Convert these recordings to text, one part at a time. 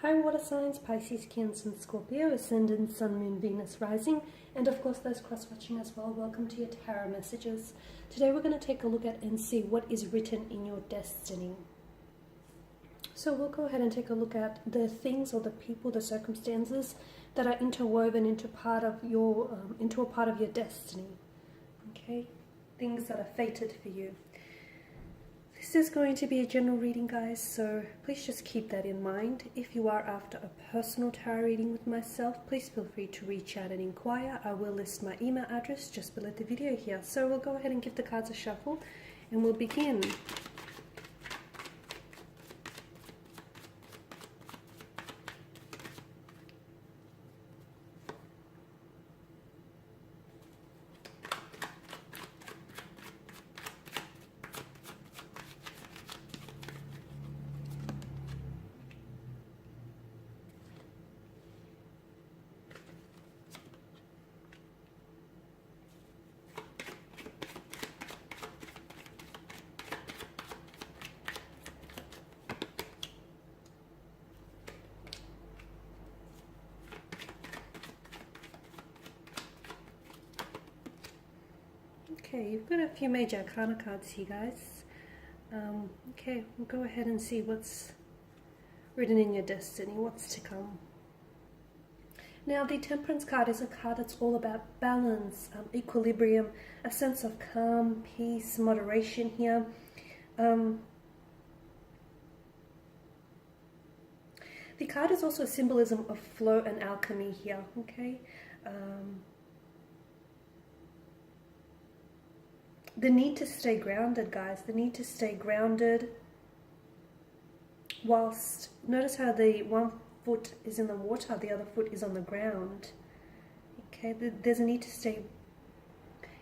Hi water signs, Pisces, Cancer and Scorpio, Ascendant, Sun, Moon, Venus, Rising, and of course those cross-watching as well. Welcome to your tarot messages. Today we're going to take a look at and see what is written in your destiny. So we'll go ahead and take a look at the things or the people, the circumstances that are interwoven into a part of your destiny. Okay, things that are fated for you. This is going to be a general reading, guys, so please just keep that in mind. If you are after a personal tarot reading with myself, please feel free to reach out and inquire. I will list my email address just below the video here. So we'll go ahead and give the cards a shuffle and we'll begin. Okay, you've got a few major arcana cards here, guys. Okay, we'll go ahead and see what's written in your destiny, what's to come. Now, the Temperance card is a card that's all about balance, equilibrium, a sense of calm, peace, moderation here. The card is also a symbolism of flow and alchemy here, okay? The need to stay grounded, guys, the need to stay grounded whilst, notice how the one foot is in the water, the other foot is on the ground. Okay, there's a need to stay,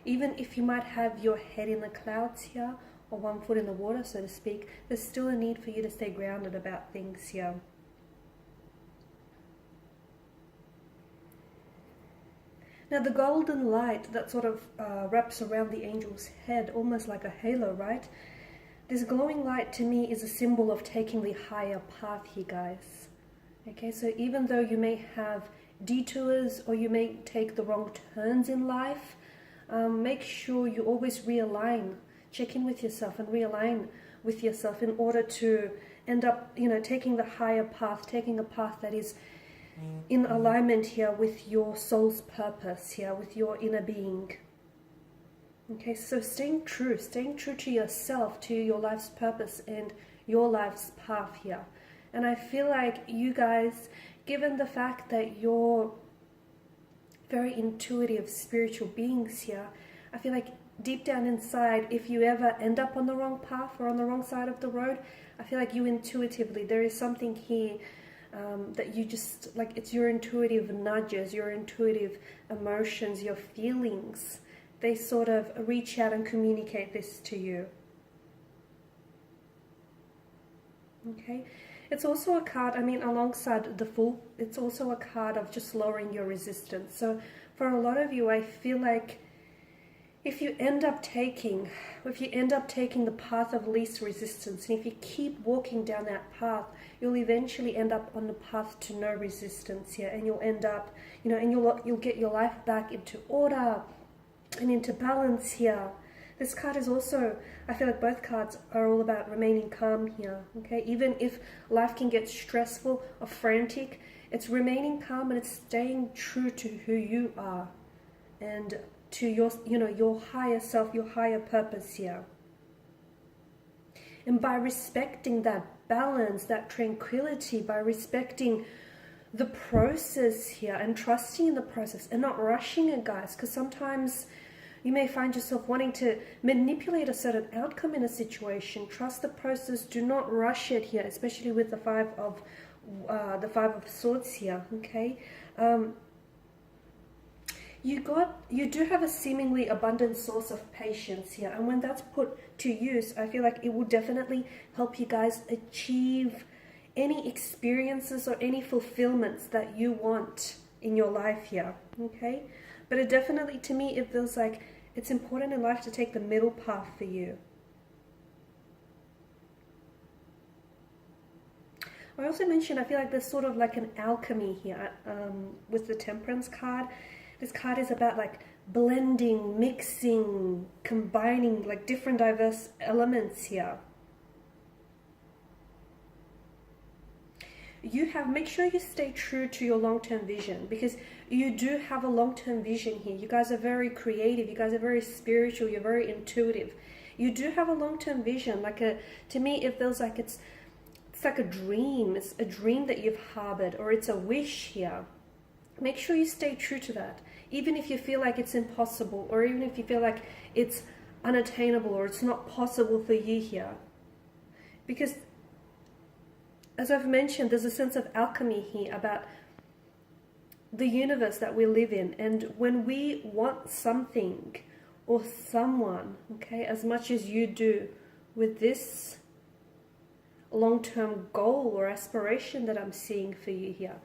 even if you might have your head in the clouds here, or one foot in the water, so to speak, there's still a need for you to stay grounded about things here. Now the golden light that sort of wraps around the angel's head, almost like a halo, right? This glowing light to me is a symbol of taking the higher path here, guys. Okay, so even though you may have detours or you may take the wrong turns in life, make sure you always realign, check in with yourself and realign with yourself in order to end up, taking the higher path, taking a path that is in alignment here with your soul's purpose here, with your inner being. Okay, so staying true to yourself, to your life's purpose and your life's path here. And I feel like you guys, given the fact that you're very intuitive spiritual beings here, I feel like deep down inside, if you ever end up on the wrong path or on the wrong side of the road, I feel like you intuitively, there is something here that you just, like, it's your intuitive nudges, your intuitive emotions, your feelings. They sort of reach out and communicate this to you. Okay. It's also a card, alongside the Fool, it's also a card of just lowering your resistance. So for a lot of you, I feel like if you end up taking the path of least resistance, and if you keep walking down that path, you'll eventually end up on the path to no resistance here, and you'll end up, and you'll get your life back into order and into balance here. This card is also, I feel like both cards are all about remaining calm here, okay? Even if life can get stressful or frantic, it's remaining calm and it's staying true to who you are and to your, your higher self, your higher purpose here. And by respecting that balance, that tranquility, by respecting the process here and trusting in the process and not rushing it, guys, because sometimes you may find yourself wanting to manipulate a certain outcome in a situation. Trust the process. Do not rush it here, especially with the Five of Swords here. Okay, you do have a seemingly abundant source of patience here, and when that's put to use, I feel like it will definitely help you guys achieve any experiences or any fulfillments that you want in your life here. Okay. But it definitely, to me, it feels like it's important in life to take the middle path for you. I also mentioned, I feel like there's sort of like an alchemy here with the Temperance card. This card is about like blending, mixing, combining like different diverse elements here. Make sure you stay true to your long-term vision, because you do have a long-term vision here. You guys are very creative, you guys are very spiritual, you're very intuitive. You do have a long-term vision. To me, it feels like it's like a dream. It's a dream that you've harbored, or it's a wish here. Make sure you stay true to that. Even if you feel like it's impossible, or even if you feel like it's unattainable, or it's not possible for you here. Because, as I've mentioned, there's a sense of alchemy here about the universe that we live in. And when we want something or someone, okay, as much as you do with this long-term goal or aspiration that I'm seeing for you here,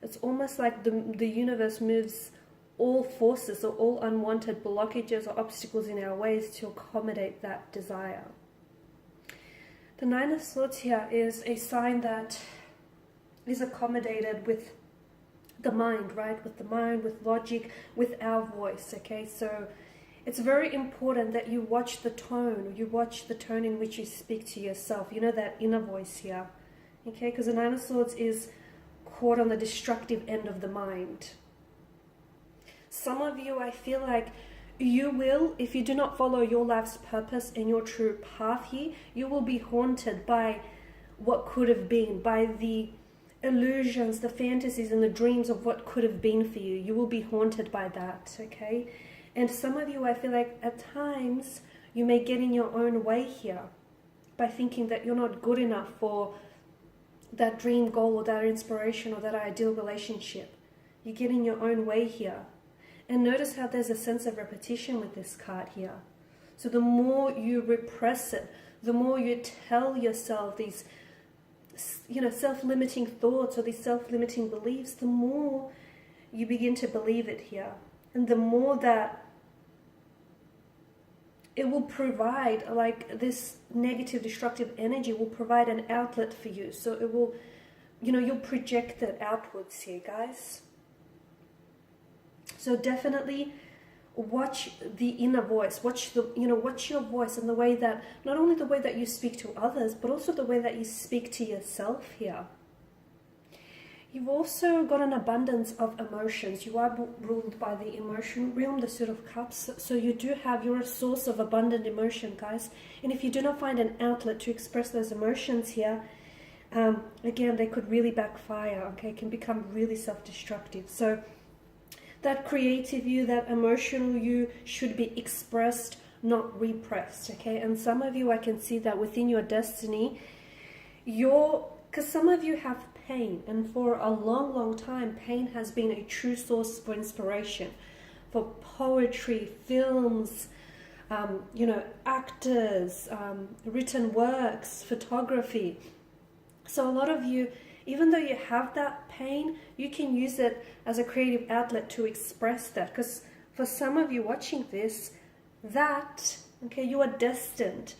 it's almost like the universe moves all forces or all unwanted blockages or obstacles in our ways to accommodate that desire. The Nine of Swords here is a sign that is accommodated with the mind, right? With the mind, with logic, with our voice, okay? So it's very important that you watch the tone, in which you speak to yourself. You know, that inner voice here, okay? Because the Nine of Swords is caught on the destructive end of the mind. Some of you, I feel like you will, if you do not follow your life's purpose and your true path here, you will be haunted by what could have been, by the illusions, the fantasies and the dreams of what could have been for you. You will be haunted by that, okay? And some of you, I feel like at times you may get in your own way here by thinking that you're not good enough for that dream goal or that inspiration or that ideal relationship. You get in your own way here. And notice how there's a sense of repetition with this card here. So the more you repress it, the more you tell yourself these, self-limiting thoughts or these self-limiting beliefs, the more you begin to believe it here. And the more that it will provide, like this negative, destructive energy will provide an outlet for you. So it will, you'll project it outwards here, guys. So definitely watch the inner voice, watch your voice and the way that, not only the way that you speak to others, but also the way that you speak to yourself here. You've also got an abundance of emotions. You are ruled by the emotion realm, the Suit of Cups. So you're a source of abundant emotion, guys. And if you do not find an outlet to express those emotions here, again, they could really backfire, okay? Can become really self-destructive. So that creative you, that emotional you should be expressed, not repressed, okay? And some of you, I can see that within your destiny, because some of you have pain, and for a long, long time, pain has been a true source for inspiration, for poetry, films, actors, written works, photography. So a lot of you, even though you have that pain, you can use it as a creative outlet to express that. Because for some of you watching this, you are destined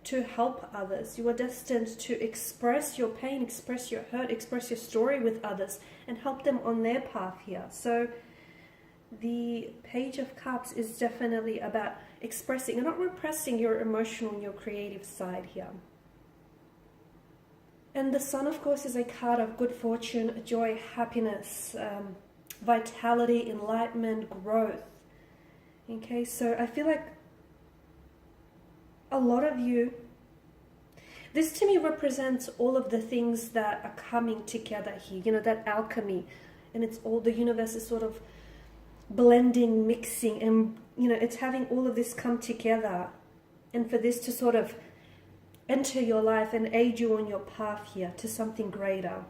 to help others. You are destined to express your pain, express your hurt, express your story with others, and help them on their path here. So the Page of Cups is definitely about expressing and not repressing your emotional and your creative side here. And the Sun, of course, is a card of good fortune, joy, happiness, vitality, enlightenment, growth. Okay, so I feel like a lot of you, this to me represents all of the things that are coming together here, that alchemy. And it's all, the universe is sort of blending, mixing, and, it's having all of this come together. And for this to sort of enter your life and aid you on your path here to something greater.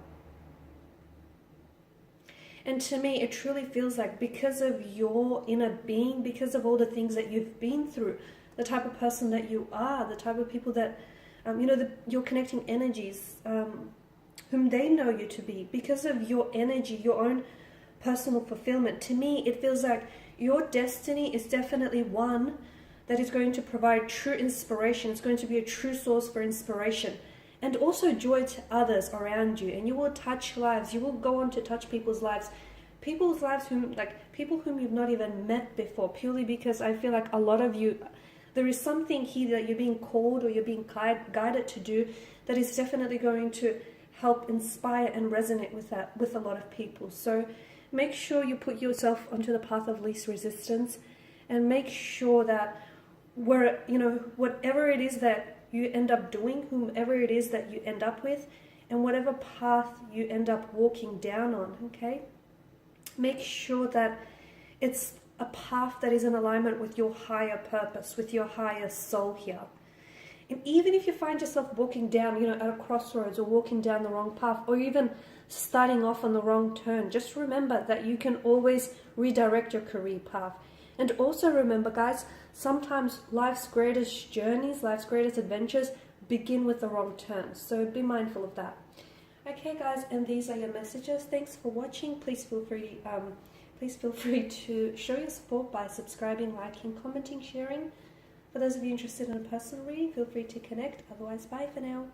And to me, it truly feels like because of your inner being, because of all the things that you've been through, the type of person that you are, the type of people that, you're connecting energies, whom they know you to be, because of your energy, your own personal fulfillment. To me, it feels like your destiny is definitely one that is going to provide true inspiration. It's going to be a true source for inspiration. and also joy to others around you. And you will touch lives. You will go on to touch people's lives people whom you've not even met before, purely because I feel like a lot of you, there is something here that you're being called or you're being guided to do that is definitely going to help inspire and resonate with a lot of people. So make sure you put yourself onto the path of least resistance, and make sure that whatever it is that you end up doing, whomever it is that you end up with, and whatever path you end up walking down on, okay? Make sure that it's a path that is in alignment with your higher purpose, with your higher soul here. And even if you find yourself walking down, at a crossroads, or walking down the wrong path, or even starting off on the wrong turn, just remember that you can always redirect your career path. And also remember, guys, sometimes life's greatest journeys, life's greatest adventures begin with the wrong turns. So be mindful of that. Okay, guys, and these are your messages. Thanks for watching. Please feel free to show your support by subscribing, liking, commenting, sharing. For those of you interested in a personal reading, feel free to connect. Otherwise, bye for now.